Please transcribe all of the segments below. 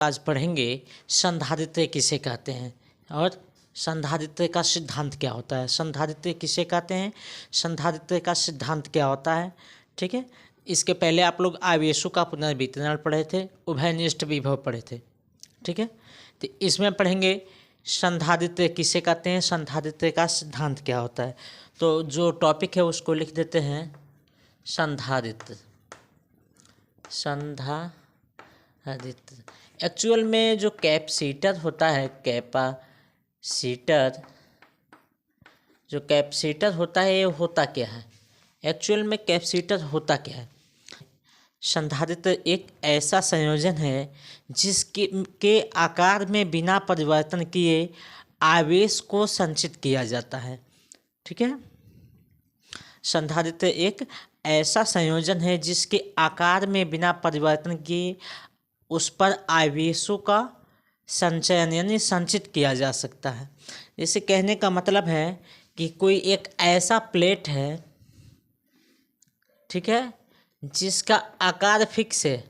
आज पढ़ेंगे संधारित्र किसे कहते हैं और संधारित्र का सिद्धांत क्या होता है। संधारित्र किसे कहते हैं, संधारित्र का सिद्धांत क्या होता है। ठीक है, इसके पहले आप लोग आवेशों का पुनर्वितरण पढ़े थे, उभयनिष्ठ विभव पढ़े थे। ठीक है, तो इसमें पढ़ेंगे संधारित्र किसे कहते हैं, संधारित्र का सिद्धांत क्या होता है। तो जो टॉपिक है उसको लिख देते हैं संधारित्र। संधारित्र एक्चुअल में जो कैपेसिटर होता है, कैपेसिटर जो कैपेसिटर होता है ये होता क्या है, एक्चुअल में कैपेसिटर होता क्या है। संधारित्र एक ऐसा संयोजन है जिसके आकार में बिना परिवर्तन किए आवेश को संचित किया जाता है। ठीक है, संधारित्र एक ऐसा संयोजन है जिसके आकार में बिना परिवर्तन किए उस पर आवेशों का संचयन यानी संचित किया जा सकता है। इसे कहने का मतलब है कि कोई एक ऐसा प्लेट है, ठीक है, जिसका आकार फिक्स है,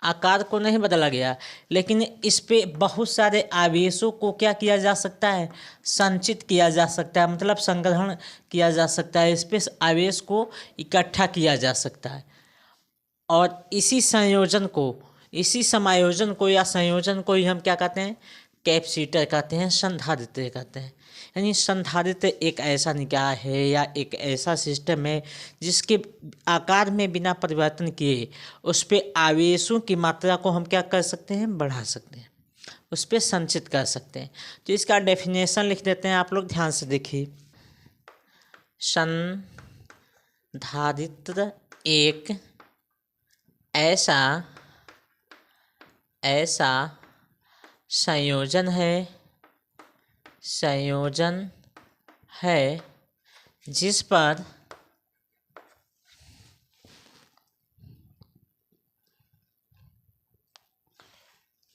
आकार को नहीं बदला गया, लेकिन इस पे बहुत सारे आवेशों को क्या किया जा सकता है, संचित किया जा सकता है, मतलब संग्रहण किया जा सकता है, इस पे आवेश को इकट्ठा किया जा सकता है। और इसी समायोजन को या संयोजन को ही हम क्या कहते हैं, कैपेसिटर कहते हैं, संधारित्र कहते हैं। यानी संधारित्र एक ऐसा निकाय है या एक ऐसा सिस्टम है जिसके आकार में बिना परिवर्तन किए उस पे आवेशों की मात्रा को हम क्या कर सकते हैं, बढ़ा सकते हैं, उस पे संचित कर सकते हैं। तो इसका डेफिनेशन लिख देते हैं, आप लोग ध्यान से देखिए। संधारित्र एक ऐसा संयोजन है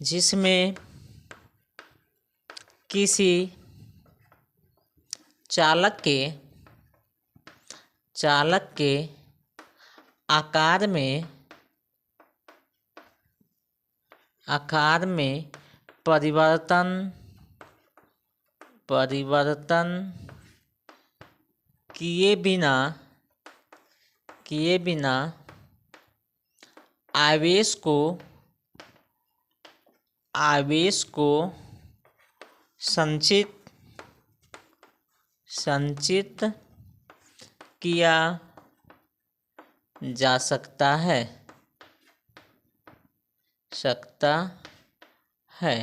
जिसमें किसी चालक के आकार में परिवर्तन किए बिना आवेश को संचित किया जा सकता है।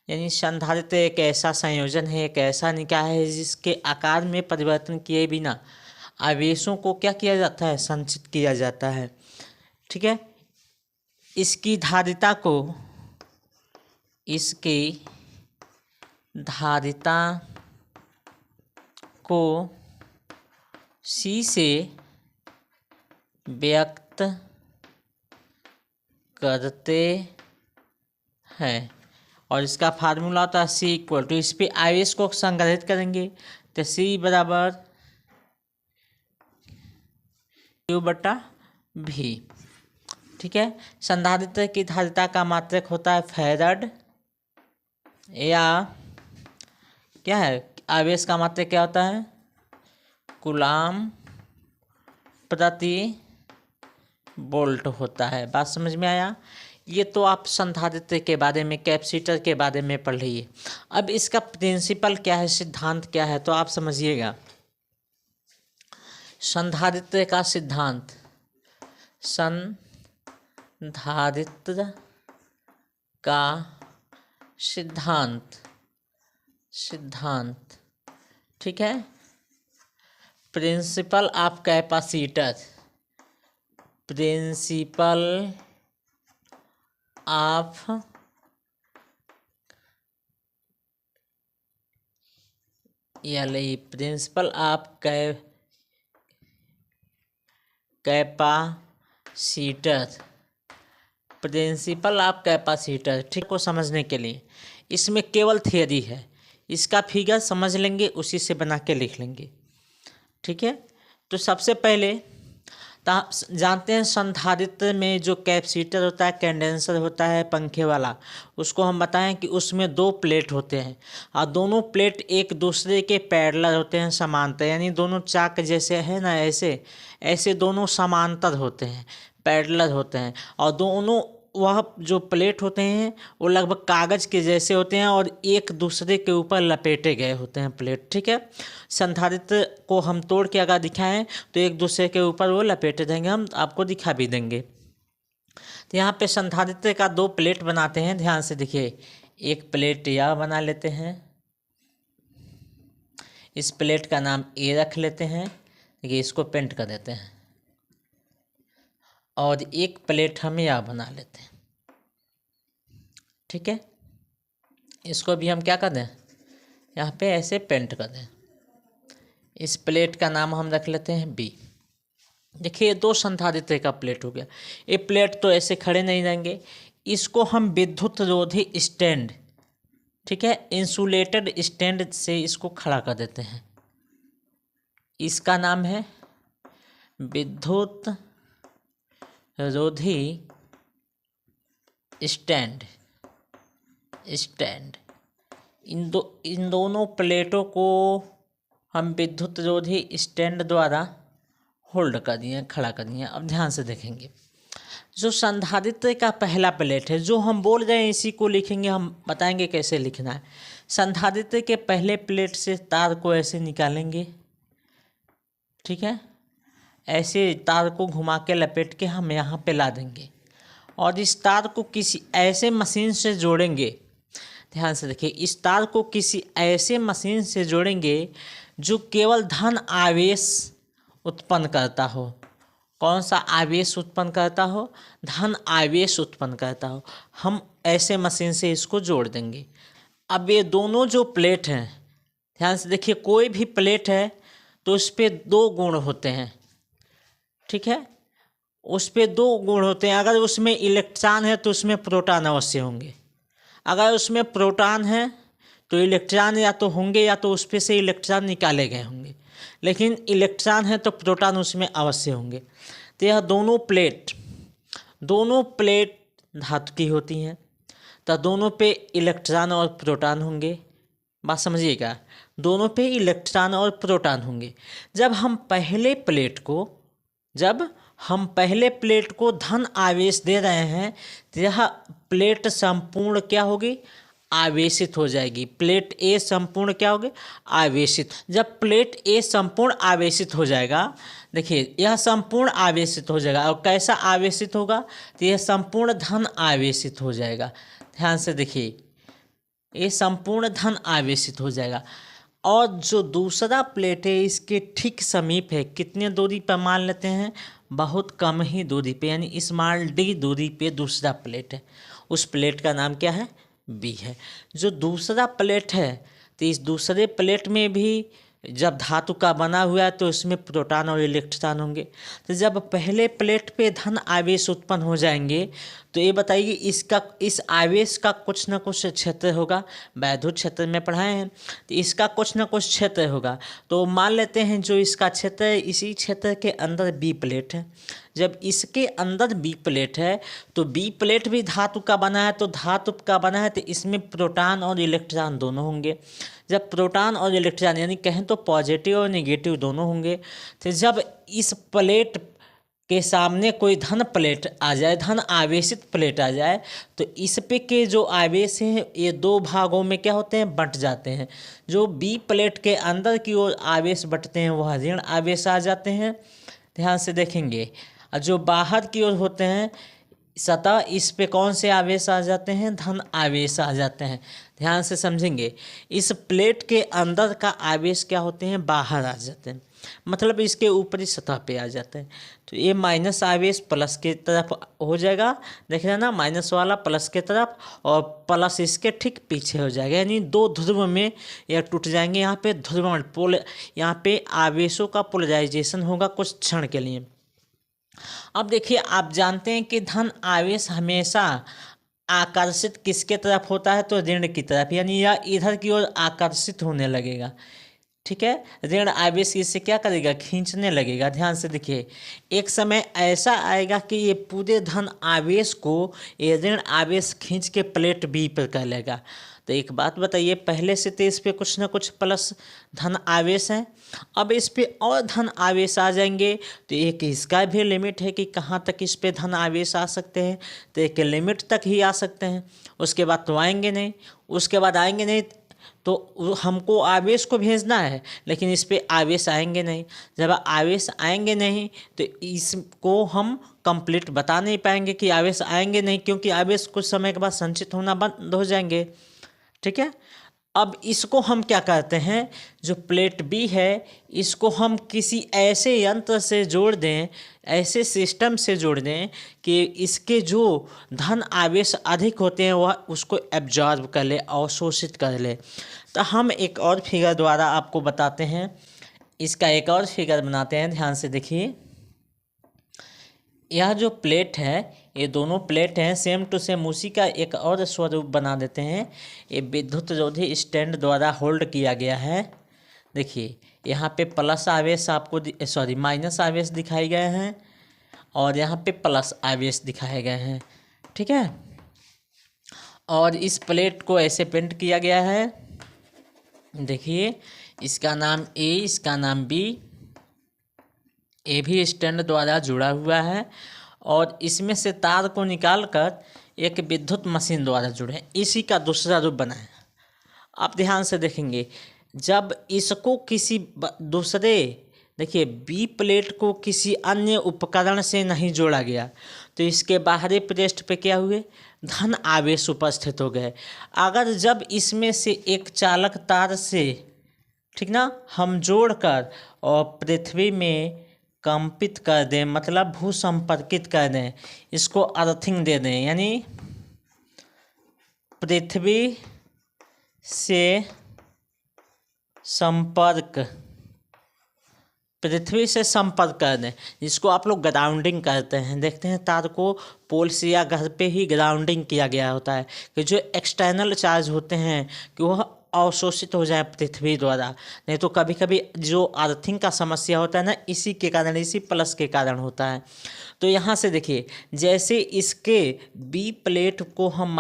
यानी संधारित्र एक ऐसा संयोजन है, एक ऐसा निकाय है जिसके आकार में परिवर्तन किए बिना आवेशों को क्या किया जाता है, संचित किया जाता है। ठीक है, इसकी धारिता को C से व्यक्त करते हैं और इसका फार्मूला होता है C इक्वल टू, इस पे आवेश को संग्रहित करेंगे तो C बराबर Q/V। ठीक है, संधारित्र की धारिता का मात्रक होता है फैराड, या क्या है, आवेश का मात्रक क्या होता है, कूलाम प्रति वोल्ट होता है। बात समझ में आया। ये तो आप संधारित्र के बारे में, कैपेसिटर के बारे में पढ़ लीजिए। अब इसका प्रिंसिपल क्या है, सिद्धांत क्या है, तो आप समझिएगा। संधारित्र का सिद्धांत, संधारित्र का सिद्धांत, ठीक है। Principle of capacitor, principle of principle of capacitor, principle of capacitor. ठीक को समझने के लिए इसमें केवल थियरी है, इसका फिगर समझ लेंगे, उसी से बना के लिख लेंगे। ठीक है, तो सबसे पहले जानते हैं संधारित्र में जो कैपेसिटर होता है, कंडेंसर होता है पंखे वाला, उसको हम बताएं कि उसमें दो प्लेट होते हैं और दोनों प्लेट एक दूसरे के पैरेलल होते हैं, समांतर, यानी दोनों चाक जैसे है ना, ऐसे ऐसे दोनों समांतर होते हैं, पैरेलल होते हैं। और दोनों वह जो प्लेट होते हैं वो लगभग कागज़ के जैसे होते हैं और एक दूसरे के ऊपर लपेटे गए होते हैं प्लेट, ठीक है। संधारित्र को हम तोड़ के अगर दिखाएं तो एक दूसरे के ऊपर वो लपेटे देंगे, हम आपको दिखा भी देंगे। तो यहाँ पे संधारित्र का दो प्लेट बनाते हैं, ध्यान से देखिए। एक प्लेट यह बना लेते हैं, इस प्लेट का नाम ए रख लेते हैं, देखिए इसको पेंट कर देते हैं। और एक प्लेट हम यह बना लेते हैं, ठीक है। इसको भी हम क्या कर दें, यहाँ पे ऐसे पेंट कर दें। इस प्लेट का नाम हम रख लेते हैं बी। देखिए दो संधारित्र का प्लेट हो गया। ये प्लेट तो ऐसे खड़े नहीं रहेंगे, इसको हम विद्युत रोधी स्टैंड, ठीक है, इंसुलेटेड स्टैंड से इसको खड़ा कर देते हैं। इसका नाम है विद्युत रोधी स्टैंड। इन दोनों प्लेटों को हम विद्युत रोधी स्टैंड द्वारा होल्ड कर दिए, खड़ा कर दिए। अब ध्यान से देखेंगे, जो संधारित्र का पहला प्लेट है, जो हम बोल रहे हैं इसी को लिखेंगे, हम बताएंगे कैसे लिखना है। संधारित्र के पहले प्लेट से तार को ऐसे निकालेंगे, ठीक है, ऐसे तार को घुमा के लपेट के हम यहाँ पे ला देंगे और इस तार को किसी ऐसे मशीन से जोड़ेंगे। ध्यान से देखिए, इस तार को किसी ऐसे मशीन से जोड़ेंगे जो केवल धन आवेश उत्पन्न करता हो। कौन सा आवेश उत्पन्न करता हो, धन आवेश उत्पन्न करता हो। हम ऐसे मशीन से इसको जोड़ देंगे। अब ये दोनों जो प्लेट हैं, ध्यान से देखिए, कोई भी प्लेट है तो उस पर दो गुण होते हैं, ठीक है, उस पर दो गुण होते हैं। अगर उसमें इलेक्ट्रॉन है तो उसमें प्रोटॉन अवश्य होंगे। अगर उसमें प्रोटॉन है तो इलेक्ट्रॉन या तो होंगे या तो उस पर से इलेक्ट्रॉन निकाले गए होंगे, लेकिन इलेक्ट्रॉन है तो प्रोटॉन उसमें अवश्य होंगे। तो यह दोनों प्लेट धातु की होती हैं, तो दोनों पे इलेक्ट्रॉन और प्रोटॉन होंगे। बात समझिएगा, दोनों पे इलेक्ट्रॉन और प्रोटॉन होंगे। जब हम पहले प्लेट को धन आवेश दे रहे हैं तो यह प्लेट संपूर्ण क्या होगी, आवेशित हो जाएगी। प्लेट ए संपूर्ण क्या होगी, आवेशित। जब प्लेट ए संपूर्ण आवेशित हो जाएगा, देखिए यह संपूर्ण आवेशित हो जाएगा। और कैसा आवेशित होगा, तो यह संपूर्ण धन आवेशित हो जाएगा। ध्यान से देखिए, ये संपूर्ण धन आवेशित हो जाएगा। और जो दूसरा प्लेट है इसके ठीक समीप है, कितने दूरी पर मान लेते हैं, बहुत कम ही दूरी पे, यानी स्मॉल डी दूरी पे दूसरा प्लेट है। उस प्लेट का नाम क्या है, बी है। जो दूसरा प्लेट है तो इस दूसरे प्लेट में भी जब धातु का बना हुआ है तो इसमें प्रोटॉन और इलेक्ट्रॉन होंगे। तो जब पहले प्लेट पे धन आवेश उत्पन्न हो जाएंगे तो ये बताइए इस आवेश का कुछ न कुछ क्षेत्र होगा। वैद्युत क्षेत्र में पढ़ाए हैं, तो इसका कुछ न कुछ क्षेत्र होगा। तो मान लेते हैं जो इसका क्षेत्र है, इसी क्षेत्र के अंदर बी प्लेट है। जब इसके अंदर बी प्लेट है तो बी प्लेट भी धातु का बना है, तो धातु का बना है तो इसमें प्रोटॉन और इलेक्ट्रॉन दोनों होंगे। जब प्रोटॉन और इलेक्ट्रॉन यानी कहें तो पॉजिटिव और नेगेटिव दोनों होंगे, तो जब इस प्लेट के सामने कोई धन प्लेट आ जाए, धन आवेशित प्लेट आ जाए, तो इस पे के जो आवेश हैं ये दो भागों में क्या होते हैं, बंट जाते हैं। जो बी प्लेट के अंदर की ओर आवेश बंटते हैं वह ऋण आवेश आ जाते हैं। ध्यान से देखेंगे, और जो बाहर की ओर होते हैं सतह, इस पे कौन से आवेश आ जाते हैं, धन आवेश आ जाते हैं। ध्यान से समझेंगे, इस प्लेट के अंदर का आवेश क्या होते हैं, बाहर आ जाते हैं, मतलब इसके ऊपरी सतह पे आ जाते हैं। तो ये माइनस आवेश प्लस की तरफ हो जाएगा, देख रहे हैं ना, माइनस वाला प्लस के तरफ और प्लस इसके ठीक पीछे हो जाएगा, यानी दो ध्रुव में यह टूट जाएंगे। यहाँ पे ध्रुवण पोल, यहाँ पे आवेशों का पोलराइजेशन होगा कुछ क्षण के लिए। अब देखिए, आप जानते हैं कि धन आवेश हमेशा आकर्षित किसके तरफ होता है, तो ऋण की तरफ, यानी यह इधर की ओर आकर्षित होने लगेगा। ठीक है। ऋण आवेश इससे क्या करेगा, खींचने लगेगा। ध्यान से देखिए, एक समय ऐसा आएगा कि ये पूरे धन आवेश को ये ऋण आवेश खींच के प्लेट बी पर कर लेगा। तो एक बात बताइए, पहले से तो इस पे कुछ ना कुछ प्लस धन आवेश है, अब इस पे और धन आवेश आ जाएंगे, तो एक इसका भी लिमिट है कि कहाँ तक इस पे धन आवेश आ सकते हैं। तो एक लिमिट तक ही आ सकते हैं, उसके बाद तो आएंगे नहीं, उसके बाद आएंगे नहीं। तो हमको आवेश को भेजना है, लेकिन इस पे आवेश आएंगे नहीं। जब आवेश आएंगे नहीं तो इसको हम कंप्लीट बता नहीं पाएंगे कि आवेश आएंगे नहीं, क्योंकि आवेश कुछ समय के बाद संचित होना बंद हो जाएंगे। ठीक है। अब इसको हम क्या करते हैं, जो प्लेट बी है इसको हम किसी ऐसे यंत्र से जोड़ दें, ऐसे सिस्टम से जोड़ दें कि इसके जो धन आवेश अधिक होते हैं वह उसको एब्जॉर्ब कर ले, अवशोषित कर ले। तो हम एक और फिगर द्वारा आपको बताते हैं, इसका एक और फिगर बनाते हैं। ध्यान से देखिए, यह जो प्लेट है, ये दोनों प्लेट हैं सेम टू सेम, उसी का एक और स्वरूप बना देते हैं। ये विद्युत रोधी स्टैंड द्वारा होल्ड किया गया है। देखिए यहाँ पे प्लस आवेश आपको माइनस आवेश दिखाए गए हैं, और यहाँ पे प्लस आवेश दिखाए गए हैं। ठीक है। और इस प्लेट को ऐसे पेंट किया गया है। देखिए, इसका नाम ए, इसका नाम बी। ए भी स्टैंड द्वारा जुड़ा हुआ है, और इसमें से तार को निकालकर एक विद्युत मशीन द्वारा जुड़े, इसी का दूसरा रूप बना है। आप ध्यान से देखेंगे, जब इसको किसी दूसरे, देखिए बी प्लेट को किसी अन्य उपकरण से नहीं जोड़ा गया, तो इसके बाहरी पृष्ठ पे क्या हुए, धन आवेश उपस्थित हो गए। अगर जब इसमें से एक चालक तार से, ठीक ना, हम जोड़कर और पृथ्वी में कंपित कर दें, मतलब भू संपर्कित कर दें, इसको अर्थिंग दे दें, यानी पृथ्वी से संपर्क कर दें, जिसको आप लोग ग्राउंडिंग करते हैं। देखते हैं तार को पोल से या घर पे ही ग्राउंडिंग किया गया होता है कि जो एक्सटर्नल चार्ज होते हैं कि वह अवशोषित हो जाए पृथ्वी द्वारा। नहीं तो कभी कभी जो अर्थिंग का समस्या होता है ना, इसी के कारण, इसी प्लस के कारण होता है। तो यहाँ से देखिए, जैसे इसके बी प्लेट को हम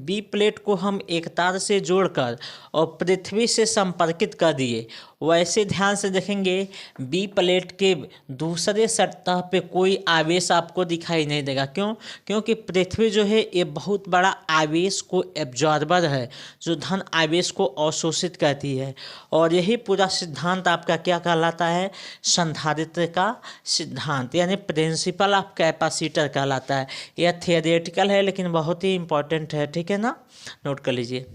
बी प्लेट को हम एक तार से जोड़कर और पृथ्वी से संपर्कित कर दिए, वैसे ध्यान से देखेंगे बी प्लेट के दूसरे सतह पे कोई आवेश आपको दिखाई नहीं देगा। क्यों? क्योंकि पृथ्वी जो है ये बहुत बड़ा आवेश को एब्जॉर्बर है, जो धन आवेश को अवशोषित करती है। और यही पूरा सिद्धांत आपका क्या कहलाता है, संधारित्र का सिद्धांत, यानी प्रिंसिपल ऑफ कैपेसिटर कहलाता है। यह थियोरेटिकल है लेकिन बहुत ही इंपॉर्टेंट है। ठीक है ना, नोट कर लीजिए।